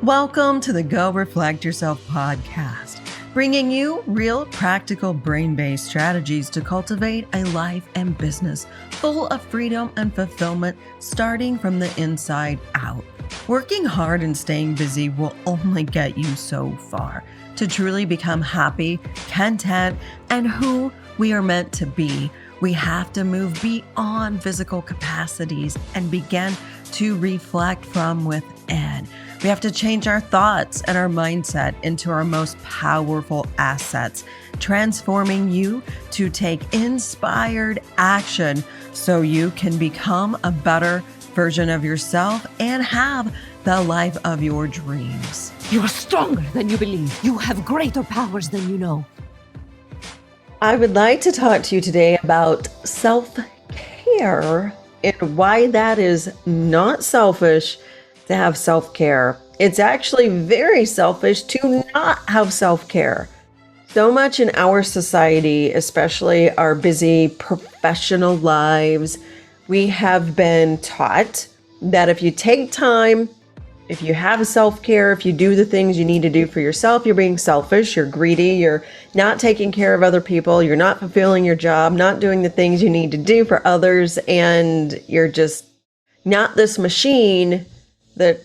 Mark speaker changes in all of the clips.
Speaker 1: Welcome to the Go Reflect Yourself podcast, bringing you real, practical, brain-based strategies to cultivate a life and business full of freedom and fulfillment, starting from the inside out. Working hard and staying busy will only get you so far. To truly become happy, content, and who we are meant to be, we have to move beyond physical capacities and begin to reflect from within. We have to change our thoughts and our mindset into our most powerful assets, transforming you to take inspired action so you can become a better version of yourself and have the life of your dreams.
Speaker 2: You are stronger than you believe. You have greater powers than you know.
Speaker 1: I would like to talk to you today about self-care and why that is not selfish to have self-care. It's actually very selfish to not have self-care. So much in our society, especially our busy professional lives, we have been taught that if you take time, if you have self-care, if you do the things you need to do for yourself, you're being selfish, you're greedy, you're not taking care of other people, you're not fulfilling your job, not doing the things you need to do for others, and you're just not this machine that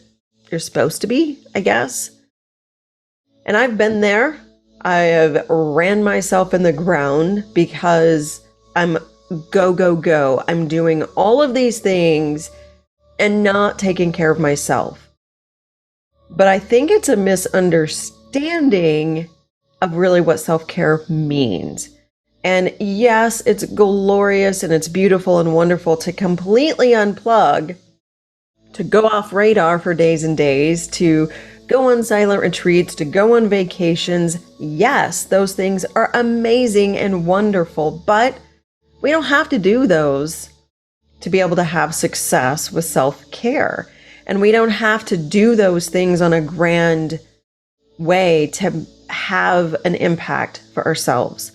Speaker 1: you're supposed to be, I guess. And I've been there. I have ran myself in the ground because I'm go, go, go. I'm doing all of these things and not taking care of myself. But I think it's a misunderstanding of really what self-care means. And yes, it's glorious and it's beautiful and wonderful to completely unplug, to go off radar for days and days, to go on silent retreats, to go on vacations. Yes, those things are amazing and wonderful, but we don't have to do those to be able to have success with self-care. And we don't have to do those things on a grand way to have an impact for ourselves.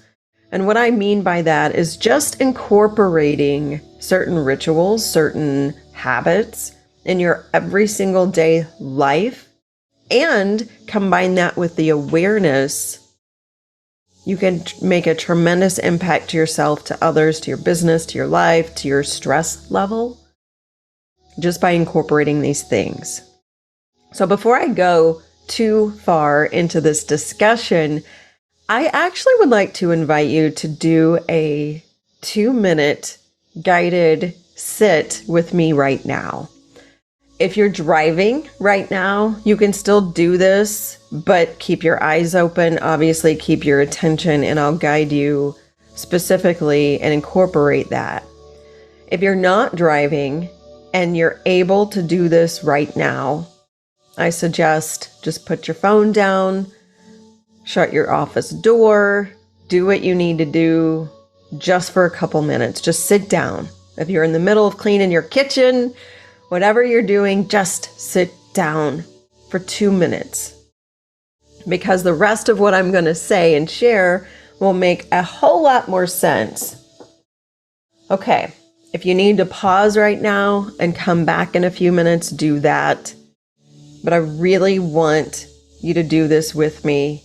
Speaker 1: And what I mean by that is just incorporating certain rituals, certain habits in your every single day life, and combine that with the awareness. You can make a tremendous impact to yourself, to others, to your business, to your life, to your stress level, just by incorporating these things. So before I go too far into this discussion, I actually would like to invite you to do a 2-minute guided sit with me right now. If you're driving right now, you can still do this, but keep your eyes open, obviously keep your attention, and I'll guide you specifically and incorporate that. If you're not driving and you're able to do this right now, I suggest just put your phone down, shut your office door, do what you need to do just for a couple minutes. Just sit down. If you're in the middle of cleaning your kitchen, whatever you're doing, just sit down for 2 minutes. Because the rest of what I'm going to say and share will make a whole lot more sense. Okay. If you need to pause right now and come back in a few minutes, do that. But I really want you to do this with me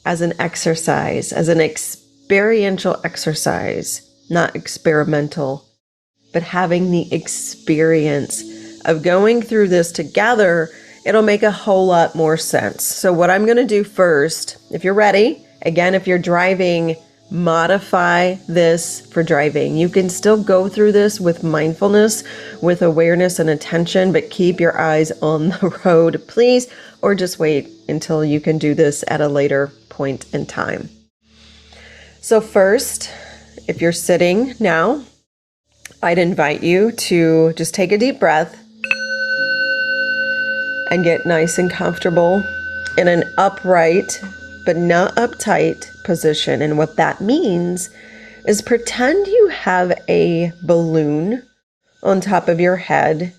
Speaker 1: as an exercise, as an experiential exercise, not experimental, but having the experience of going through this together. It'll make a whole lot more sense. So what I'm going to do first, if you're ready, again, if you're driving, modify this for driving. You can still go through this with mindfulness, with awareness and attention, but keep your eyes on the road, please, or just wait until you can do this at a later point in time. So first, if you're sitting now, I'd invite you to just take a deep breath and get nice and comfortable in an upright but not uptight position. And what that means is pretend you have a balloon on top of your head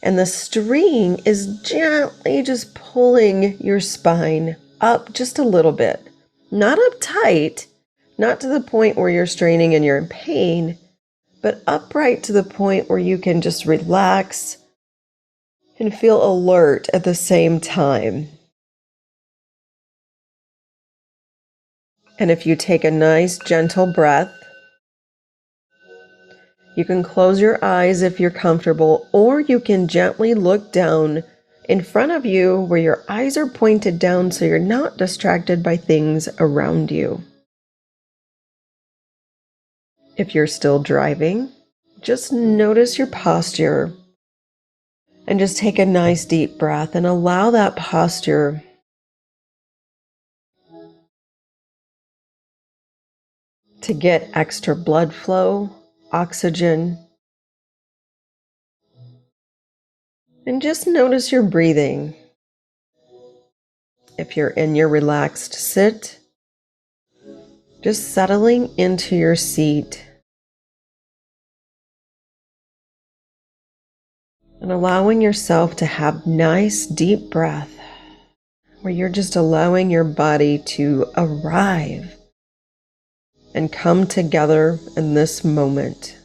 Speaker 1: and the string is gently just pulling your spine up just a little bit. Not up tight, not to the point where you're straining and you're in pain, but upright to the point where you can just relax and feel alert at the same time. And if you take a nice, gentle breath, you can close your eyes if you're comfortable, or you can gently look down in front of you where your eyes are pointed down so you're not distracted by things around you. If you're still driving, just notice your posture and just take a nice deep breath and allow that posture to get extra blood flow, oxygen, and just notice your breathing. If you're in your relaxed sit, just settling into your seat and allowing yourself to have nice deep breath where you're just allowing your body to arrive and come together in this moment.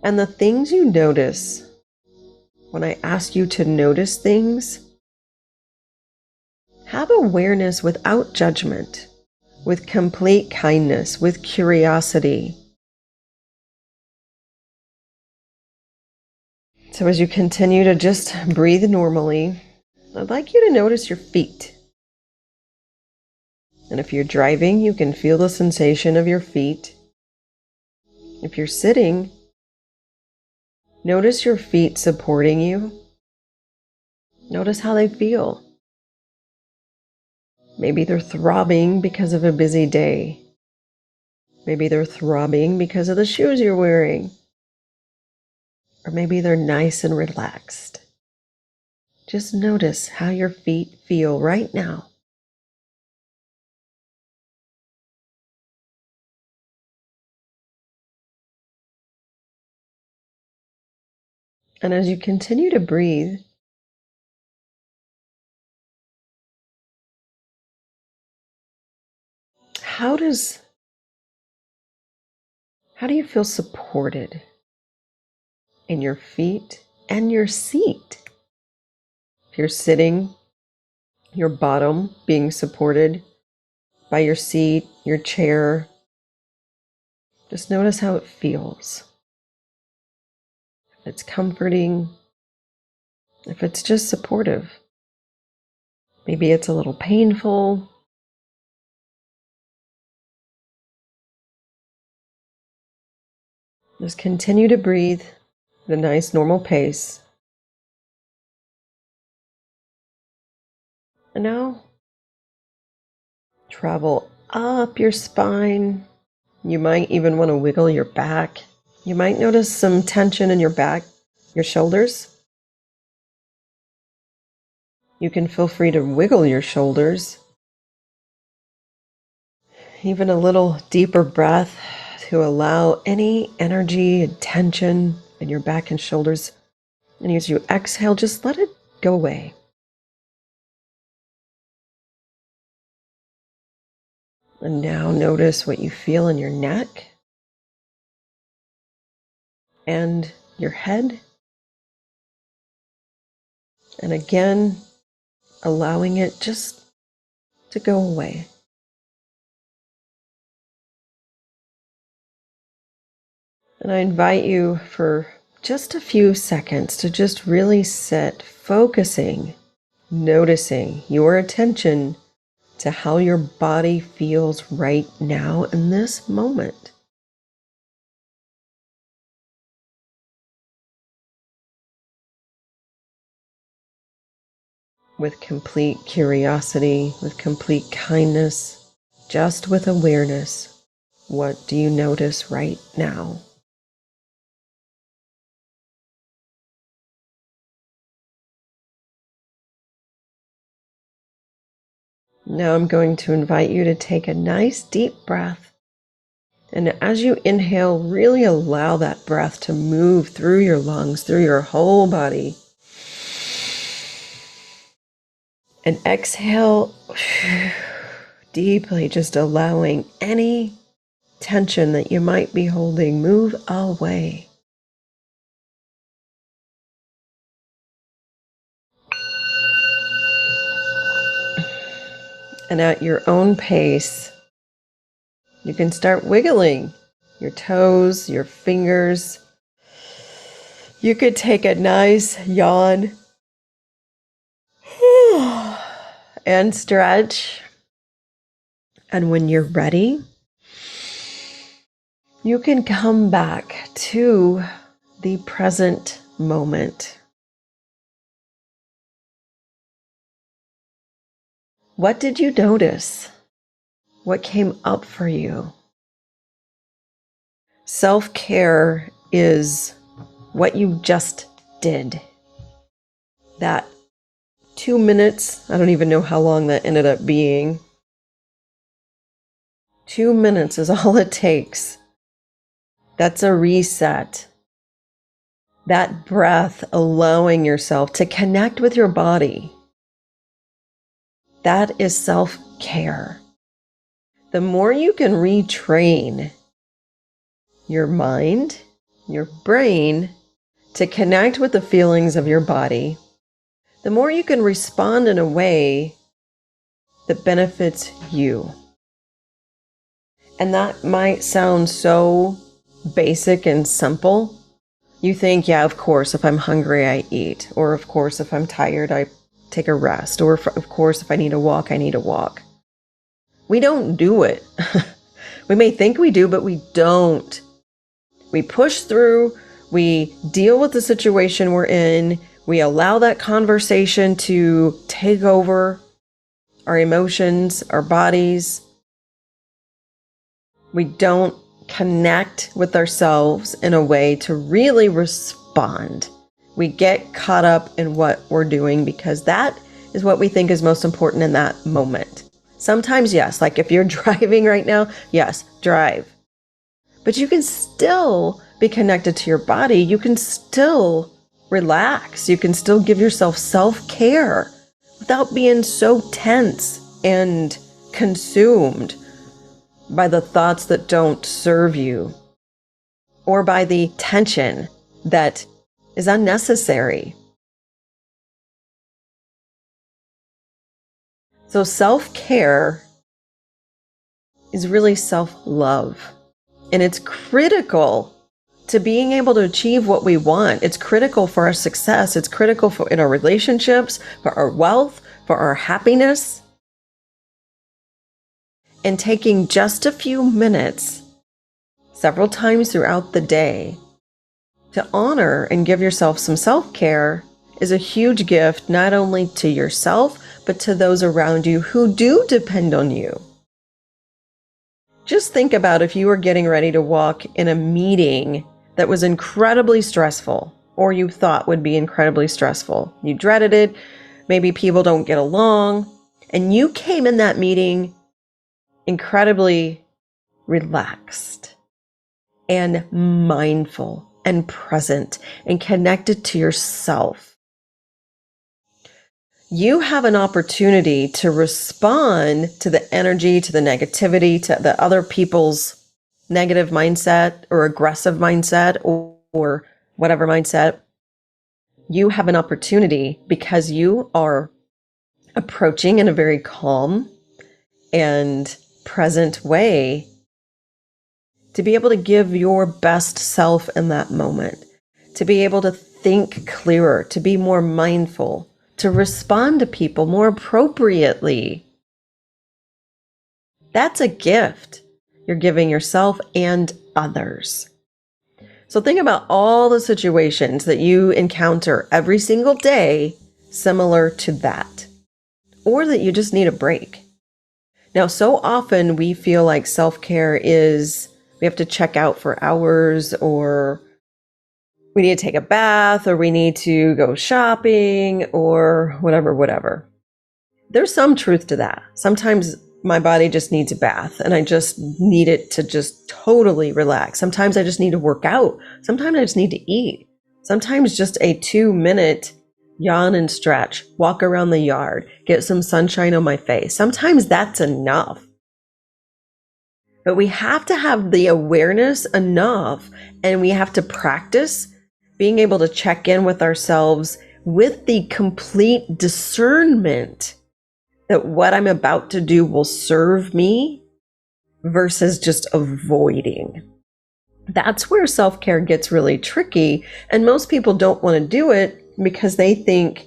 Speaker 1: And the things you notice, when I ask you to notice things, have awareness without judgment, with complete kindness, with curiosity. So as you continue to just breathe normally, I'd like you to notice your feet. And if you're driving, you can feel the sensation of your feet. If you're sitting, notice your feet supporting you. Notice how they feel. Maybe they're throbbing because of a busy day. Maybe they're throbbing because of the shoes you're wearing. Or maybe they're nice and relaxed. Just notice how your feet feel right now. And as you continue to breathe, how do you feel supported in your feet and your seat? If you're sitting, your bottom being supported by your seat, your chair, just notice how it feels. If it's comforting, if it's just supportive. Maybe it's a little painful. Just continue to breathe at a nice normal pace. And now, travel up your spine. You might even want to wiggle your back. You might notice some tension in your back, your shoulders. You can feel free to wiggle your shoulders. Even a little deeper breath to allow any energy and tension in your back and shoulders. And as you exhale, just let it go away. And now notice what you feel in your neck and your head. And again, allowing it just to go away. And I invite you for just a few seconds to just really sit, focusing, noticing your attention to how your body feels right now in this moment. With complete curiosity, with complete kindness, just with awareness. What do you notice right now? Now I'm going to invite you to take a nice deep breath. And as you inhale, really allow that breath to move through your lungs, through your whole body. And exhale deeply, just allowing any tension that you might be holding move away. And at your own pace, you can start wiggling your toes, your fingers. You could take a nice yawn and stretch. And when you're ready, you can come back to the present moment. What did you notice? What came up for you? Self-care is what you just did. That 2 minutes, I don't even know how long that ended up being. 2 minutes is all it takes. That's a reset. That breath, allowing yourself to connect with your body. That is self-care. The more you can retrain your mind, your brain, to connect with the feelings of your body, the more you can respond in a way that benefits you. And that might sound so basic and simple. You think, yeah, of course, if I'm hungry, I eat. Or of course, if I'm tired, I take a rest. Or of course, if I need a walk, I need a walk. We don't do it. We may think we do, but we don't. We push through, we deal with the situation we're in, we allow that conversation to take over our emotions, our bodies. We don't connect with ourselves in a way to really respond. We get caught up in what we're doing because that is what we think is most important in that moment. Sometimes, yes, like if you're driving right now, yes, drive. But you can still be connected to your body. You can still relax. You can still give yourself self-care without being so tense and consumed by the thoughts that don't serve you or by the tension that is unnecessary. So self-care is really self-love. And it's critical to being able to achieve what we want. It's critical for our success. It's critical for in our relationships, for our wealth, for our happiness. And taking just a few minutes, several times throughout the day, to honor and give yourself some self-care is a huge gift, not only to yourself, but to those around you who do depend on you. Just think about if you were getting ready to walk in a meeting that was incredibly stressful, or you thought would be incredibly stressful. You dreaded it, maybe people don't get along, and you came in that meeting incredibly relaxed and mindful and present and connected to yourself. You have an opportunity to respond to the energy, to the negativity, to the other people's negative mindset or aggressive mindset or whatever mindset. You have an opportunity because you are approaching in a very calm and present way to be able to give your best self in that moment, to be able to think clearer, to be more mindful, to respond to people more appropriately. That's a gift you're giving yourself and others. So think about all the situations that you encounter every single day similar to that, or that you just need a break. Now, so often we feel like self-care is we have to check out for hours, or we need to take a bath, or we need to go shopping, or whatever. There's some truth to that. Sometimes my body just needs a bath and I just need it to just totally relax. Sometimes I just need to work out. Sometimes I just need to eat. Sometimes just a 2-minute yawn and stretch, walk around the yard, get some sunshine on my face. Sometimes that's enough. But we have to have the awareness enough, and we have to practice being able to check in with ourselves with the complete discernment that what I'm about to do will serve me versus just avoiding. That's where self-care gets really tricky. And most people don't want to do it because they think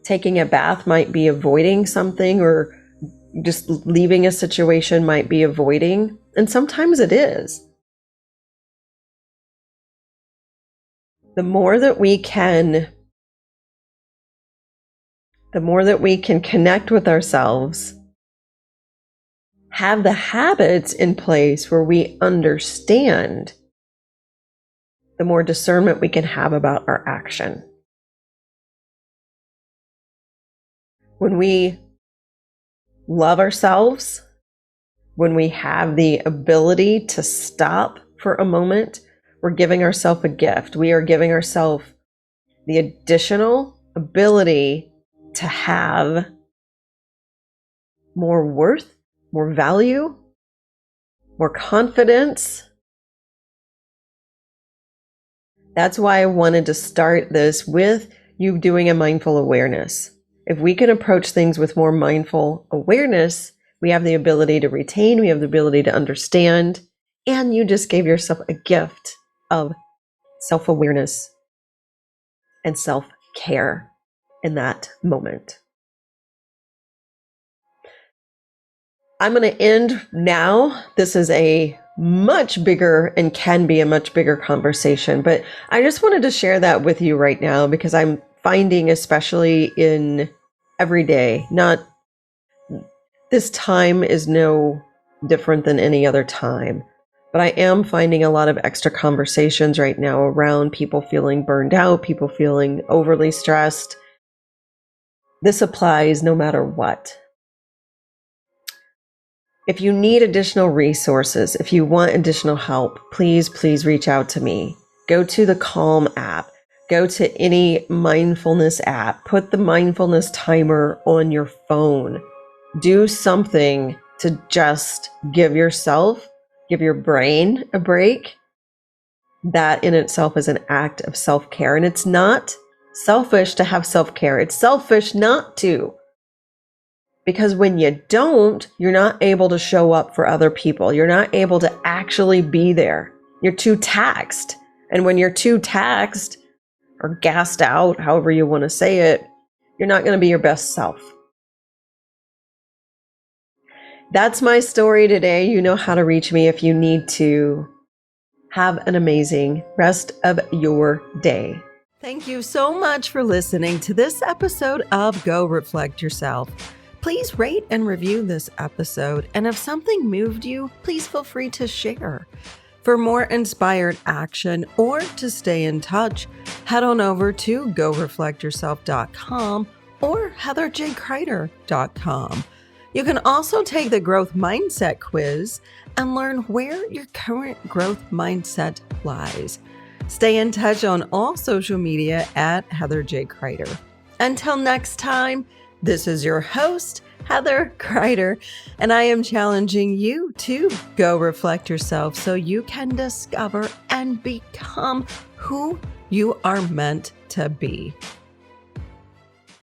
Speaker 1: taking a bath might be avoiding something, or just leaving a situation might be avoiding. And sometimes it is. The more that we can connect with ourselves, have the habits in place where we understand, the more discernment we can have about our action. When we love ourselves, when we have the ability to stop for a moment, we're giving ourselves a gift. We are giving ourselves the additional ability to have more worth, more value, more confidence. That's why I wanted to start this with you doing a mindful awareness. If we can approach things with more mindful awareness, we have the ability to retain, we have the ability to understand, and you just gave yourself a gift of self-awareness and self-care in that moment. I'm going to end now. This is a much bigger and can be a much bigger conversation, but I just wanted to share that with you right now because I'm finding, especially in every day, this time is no different than any other time, but I am finding a lot of extra conversations right now around people feeling burned out, people feeling overly stressed. This applies no matter what. If you need additional resources, if you want additional help, please reach out to me. Go to the Calm app. Go to any mindfulness app. Put the mindfulness timer on your phone. Do something to just give your brain a break. That in itself is an act of self-care. And it's not selfish to have self-care. It's selfish not to. Because when you don't, you're not able to show up for other people. You're not able to actually be there. You're too taxed. And when you're too taxed or gassed out, however you want to say it, you're not going to be your best self. That's my story today. You know how to reach me if you need to. Have an amazing rest of your day. Thank you so much for listening to this episode of Go Reflect Yourself. Please rate and review this episode, and if something moved you, please feel free to share. For more inspired action or to stay in touch, head on over to goreflectyourself.com or heatherjkreider.com. You can also take the growth mindset quiz and learn where your current growth mindset lies. Stay in touch on all social media at Heather J. Kreider. Until next time, this is your host, Heather Kreider, and I am challenging you to go reflect yourself so you can discover and become who you are meant to be.